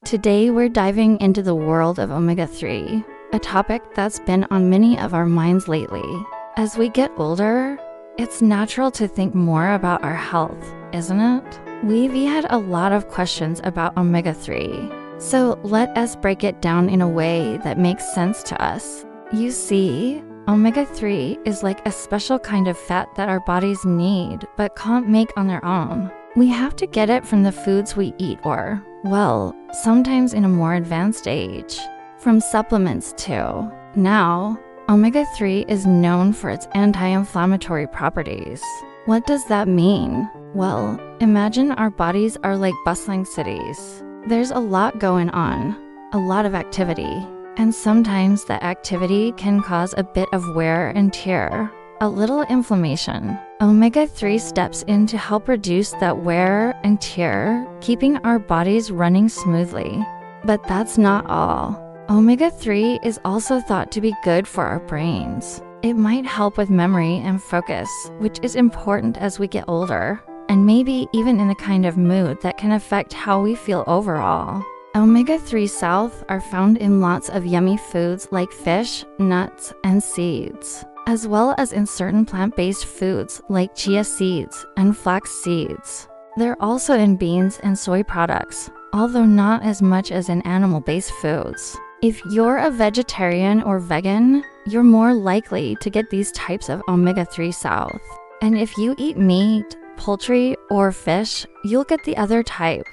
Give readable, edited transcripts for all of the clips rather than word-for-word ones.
Today we're diving into the world of omega-3, a topic that's been on many of our minds lately. As we get older, it's natural to think more about our health, isn't it? We've had a lot of questions about omega-3, so let us break it down in a way that makes sense to us. You see, omega-3 is like a special kind of fat that our bodies need but can't make on their own. We have to get it from the foods we eat or, well, sometimes in a more advanced age, from supplements too. Now, omega-3 is known for its anti-inflammatory properties. What does that mean? Well, imagine our bodies are like bustling cities. There's a lot going on, a lot of activity, and sometimes the activity can cause a bit of wear and tear, a little inflammation. Omega-3 steps in to help reduce that wear and tear, keeping our bodies running smoothly. But that's not all. Omega-3 is also thought to be good for our brains. It might help with memory and focus, which is important as we get older, and maybe even in the kind of mood that can affect how we feel overall. Omega-3 salts are found in lots of yummy foods like fish, nuts, and seeds, as well as in certain plant-based foods like chia seeds and flax seeds. They're also in beans and soy products, although not as much as in animal-based foods. If you're a vegetarian or vegan, you're more likely to get these types of omega-3 salts. And if you eat meat, poultry, or fish, you'll get the other type,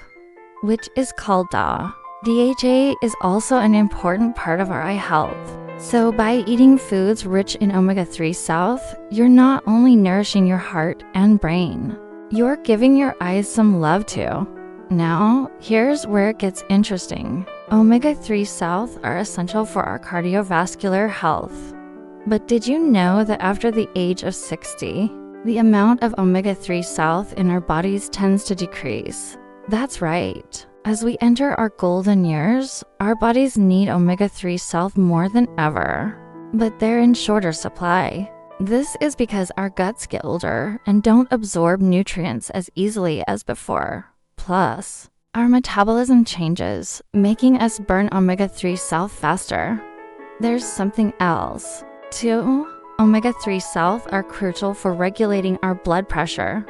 which is called DHA. DHA is also an important part of our eye health. So by eating foods rich in omega-3 salts, you're not only nourishing your heart and brain, you're giving your eyes some love too. Now, here's where it gets interesting. Omega-3 salts are essential for our cardiovascular health. But did you know that after the age of 60, the amount of omega-3 salts in our bodies tends to decrease? That's right. As we enter our golden years, our bodies need omega-3 salts more than ever. But they're in shorter supply. This is because our guts get older and don't absorb nutrients as easily as before. Plus, our metabolism changes, making us burn omega-3 salts faster. There's something else, too. Omega-3 salts are crucial for regulating our blood pressure.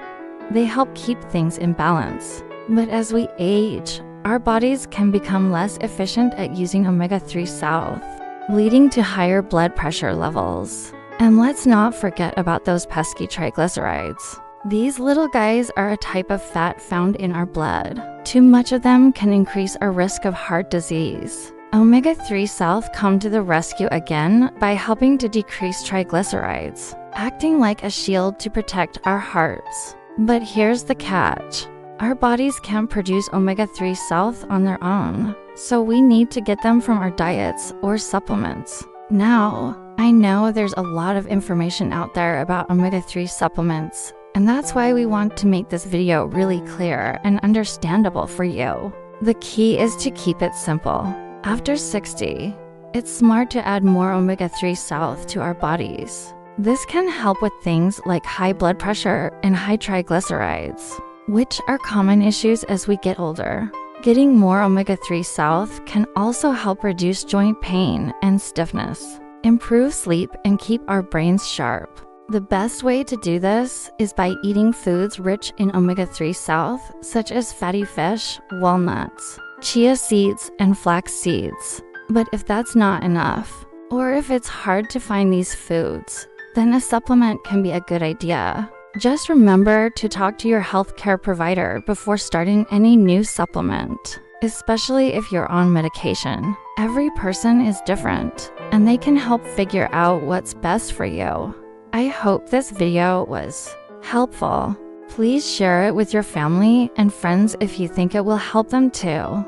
They help keep things in balance. But as we age, our bodies can become less efficient at using omega-3 salts, leading to higher blood pressure levels. And let's not forget about those pesky triglycerides. These little guys are a type of fat found in our blood. Too much of them can increase our risk of heart disease. Omega-3 salts come to the rescue again by helping to decrease triglycerides, acting like a shield to protect our hearts. But here's the catch. Our bodies can't produce omega-3 salts on their own, so we need to get them from our diets or supplements. Now, I know there's a lot of information out there about omega-3 supplements, and that's why we want to make this video really clear and understandable for you. The key is to keep it simple. After 60, it's smart to add more omega-3 salts to our bodies. This can help with things like high blood pressure and high triglycerides, which are common issues as we get older. Getting more omega-3 salts can also help reduce joint pain and stiffness, improve sleep, and keep our brains sharp. The best way to do this is by eating foods rich in omega-3 salts, such as fatty fish, walnuts, chia seeds, and flax seeds. But if that's not enough, or if it's hard to find these foods, then a supplement can be a good idea. Just remember to talk to your healthcare provider before starting any new supplement, especially if you're on medication. Every person is different, and they can help figure out what's best for you. I hope this video was helpful. Please share it with your family and friends if you think it will help them too.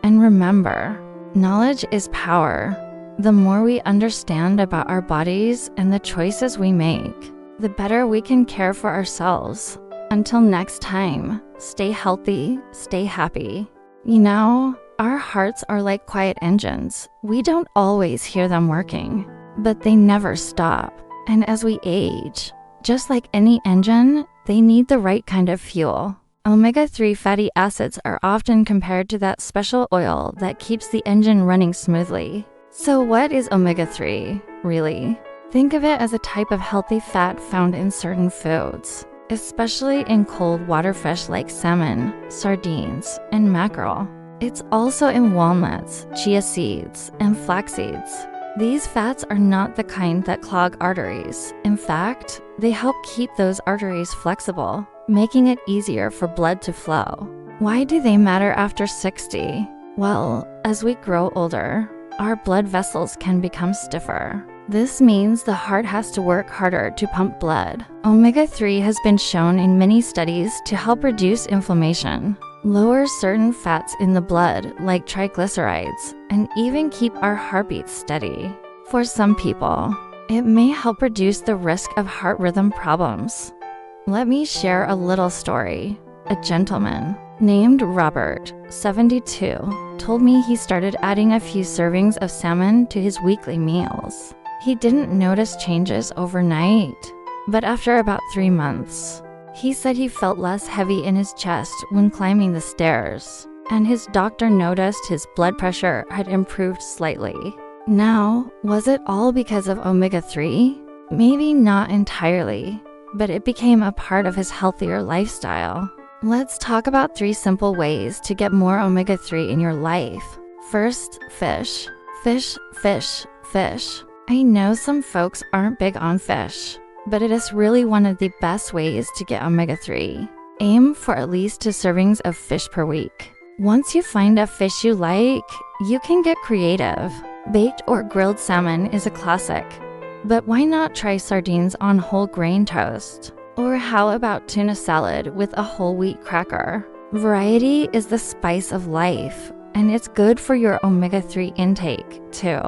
And remember, knowledge is power. The more we understand about our bodies and the choices we make, the better we can care for ourselves. Until next time, stay healthy, stay happy. You know, our hearts are like quiet engines. We don't always hear them working, but they never stop. And as we age, just like any engine, they need the right kind of fuel. Omega-3 fatty acids are often compared to that special oil that keeps the engine running smoothly. So what is omega-3, really? Think of it as a type of healthy fat found in certain foods, especially in cold water fish like salmon, sardines, and mackerel. It's also in walnuts, chia seeds, and flax seeds. These fats are not the kind that clog arteries. In fact, they help keep those arteries flexible, making it easier for blood to flow. Why do they matter after 60? Well, as we grow older, our blood vessels can become stiffer. This means the heart has to work harder to pump blood. Omega-3 has been shown in many studies to help reduce inflammation, lower certain fats in the blood like triglycerides, and even keep our heartbeat steady. For some people, it may help reduce the risk of heart rhythm problems. Let me share a little story. A gentleman named Robert, 72, told me he started adding a few servings of salmon to his weekly meals. He didn't notice changes overnight, but after about 3 months, he said he felt less heavy in his chest when climbing the stairs, and his doctor noticed his blood pressure had improved slightly. Now, was it all because of omega-3? Maybe not entirely, but it became a part of his healthier lifestyle. Let's talk about 3 simple ways to get more omega-3 in your life. First, fish. Fish, fish, fish. I know some folks aren't big on fish, but it is really one of the best ways to get omega-3. Aim for at least 2 servings of fish per week. Once you find a fish you like, you can get creative. Baked or grilled salmon is a classic, but why not try sardines on whole grain toast? Or how about tuna salad with a whole wheat cracker? Variety is the spice of life, and it's good for your omega-3 intake, too.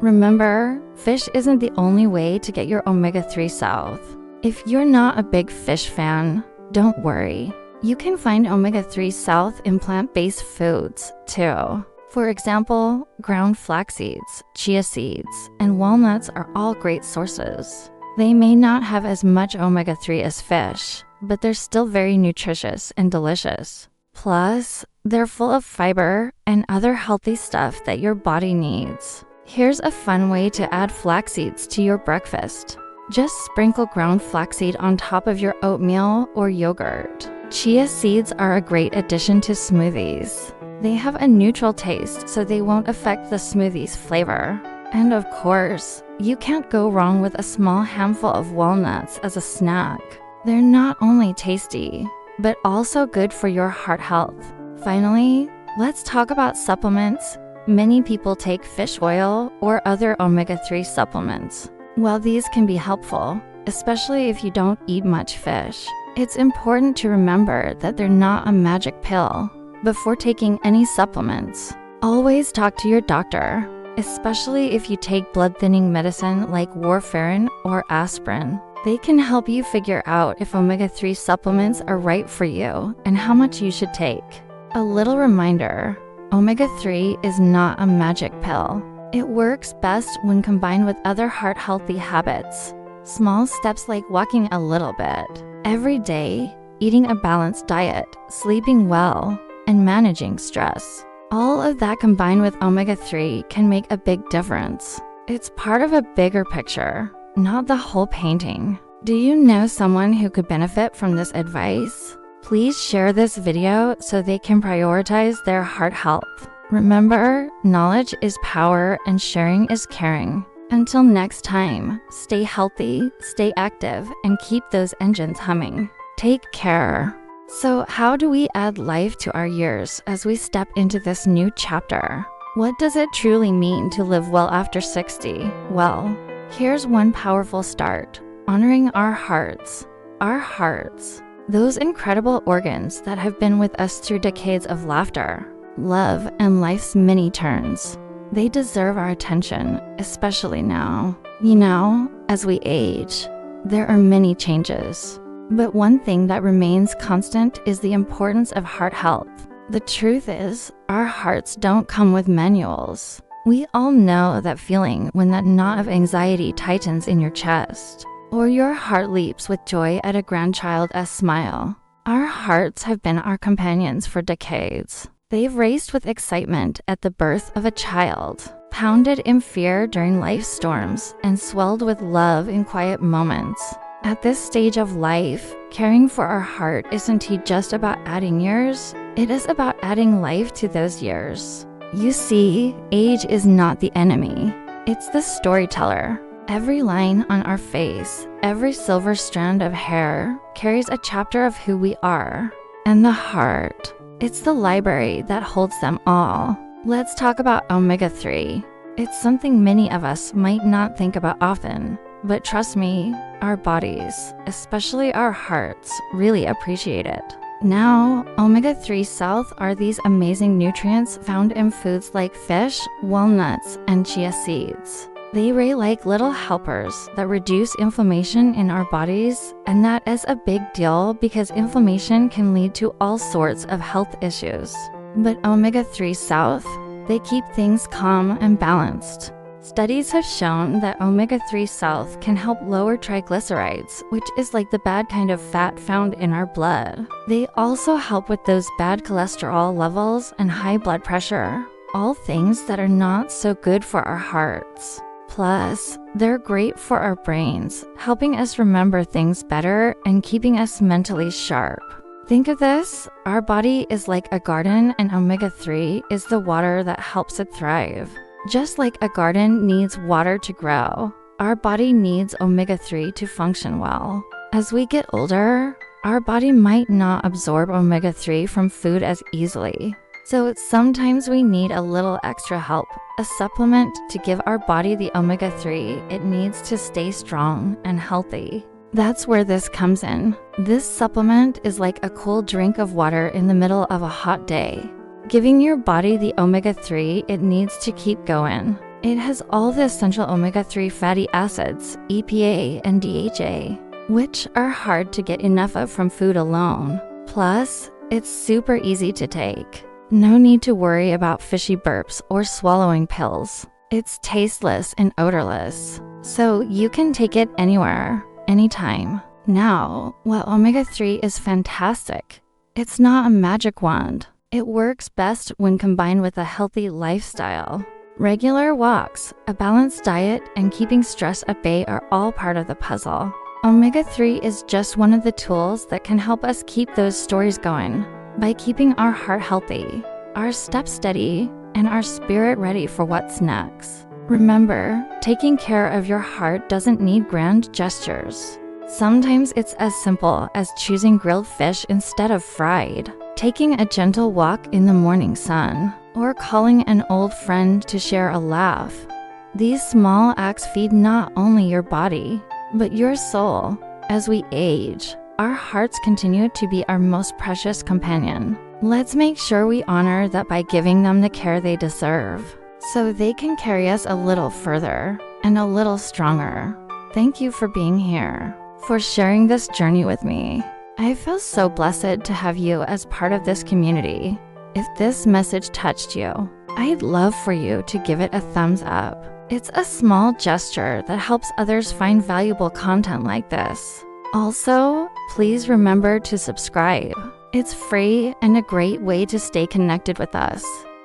Remember, fish isn't the only way to get your omega-3 south. If you're not a big fish fan, don't worry. You can find omega-3 south in plant-based foods, too. For example, ground flax seeds, chia seeds, and walnuts are all great sources. They may not have as much omega-3 as fish, but they're still very nutritious and delicious. Plus, they're full of fiber and other healthy stuff that your body needs. Here's a fun way to add flax seeds to your breakfast. Just sprinkle ground flaxseed on top of your oatmeal or yogurt. Chia seeds are a great addition to smoothies. They have a neutral taste, so they won't affect the smoothie's flavor. And of course, you can't go wrong with a small handful of walnuts as a snack. They're not only tasty, but also good for your heart health. Finally, let's talk about supplements. Many people take fish oil or other omega-3 supplements. While these can be helpful, especially if you don't eat much fish, it's important to remember that they're not a magic pill. Before taking any supplements, always talk to your doctor, especially if you take blood-thinning medicine like warfarin or aspirin. They can help you figure out if omega-3 supplements are right for you and how much you should take. A little reminder, omega-3 is not a magic pill. It works best when combined with other heart-healthy habits. Small steps like walking a little bit every day, eating a balanced diet, sleeping well, and managing stress. All of that combined with omega-3 can make a big difference. It's part of a bigger picture, not the whole painting. Do you know someone who could benefit from this advice? Please share this video so they can prioritize their heart health. Remember, knowledge is power and sharing is caring. Until next time, stay healthy, stay active, and keep those engines humming. Take care. So how do we add life to our years as we step into this new chapter? What does it truly mean to live well after 60? Well, here's one powerful start: honoring our hearts. Our hearts, those incredible organs that have been with us through decades of laughter, love, and life's many turns. They deserve our attention, especially now. You know, as we age, there are many changes. But one thing that remains constant is the importance of heart health. The truth is, our hearts don't come with manuals. We all know that feeling when that knot of anxiety tightens in your chest, or your heart leaps with joy at a grandchild's smile. Our hearts have been our companions for decades. They've raced with excitement at the birth of a child, pounded in fear during life's storms, and swelled with love in quiet moments. At this stage of life, caring for our heart isn't just about adding years, it is about adding life to those years. You see, age is not the enemy. It's the storyteller. Every line on our face, every silver strand of hair carries a chapter of who we are. And the heart, it's the library that holds them all. Let's talk about omega-3. It's something many of us might not think about often, but trust me, our bodies, especially our hearts, really appreciate it. Now, omega-3 South are these amazing nutrients found in foods like fish, walnuts, and chia seeds. They ray like little helpers that reduce inflammation in our bodies, and that is a big deal because inflammation can lead to all sorts of health issues. But omega-3 South, they keep things calm and balanced. Studies have shown that omega-3 South can help lower triglycerides, which is like the bad kind of fat found in our blood. They also help with those bad cholesterol levels and high blood pressure, all things that are not so good for our hearts. Plus, they're great for our brains, helping us remember things better and keeping us mentally sharp. Think of this, our body is like a garden and omega-3 is the water that helps it thrive. Just like a garden needs water to grow, our body needs omega-3 to function well. As we get older, our body might not absorb omega-3 from food as easily. So sometimes we need a little extra help, a supplement to give our body the omega-3 it needs to stay strong and healthy. That's where this comes in. This supplement is like a cool drink of water in the middle of a hot day, giving your body the omega-3 it needs to keep going. It has all the essential omega-3 fatty acids, EPA and DHA, which are hard to get enough of from food alone. Plus, it's super easy to take. No need to worry about fishy burps or swallowing pills. It's tasteless and odorless, so you can take it anywhere, anytime. Now, while omega-3 is fantastic, it's not a magic wand. It works best when combined with a healthy lifestyle. Regular walks, a balanced diet, and keeping stress at bay are all part of the puzzle. Omega-3 is just one of the tools that can help us keep those stories going by keeping our heart healthy, our steps steady, and our spirit ready for what's next. Remember, taking care of your heart doesn't need grand gestures. Sometimes it's as simple as choosing grilled fish instead of fried, taking a gentle walk in the morning sun, or calling an old friend to share a laugh. These small acts feed not only your body, but your soul. As we age, our hearts continue to be our most precious companion. Let's make sure we honor that by giving them the care they deserve, so they can carry us a little further and a little stronger. Thank you for being here, for sharing this journey with me. I feel so blessed to have you as part of this community. If this message touched you, I'd love for you to give it a thumbs up. It's a small gesture that helps others find valuable content like this. Also, please remember to subscribe. It's free and a great way to stay connected with us.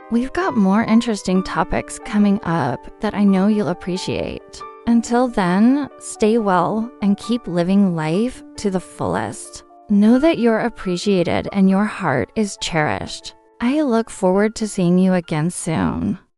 We've got more interesting topics coming up that I know you'll appreciate. Until then, stay well and keep living life to the fullest. Know that you're appreciated and your heart is cherished. I look forward to seeing you again soon.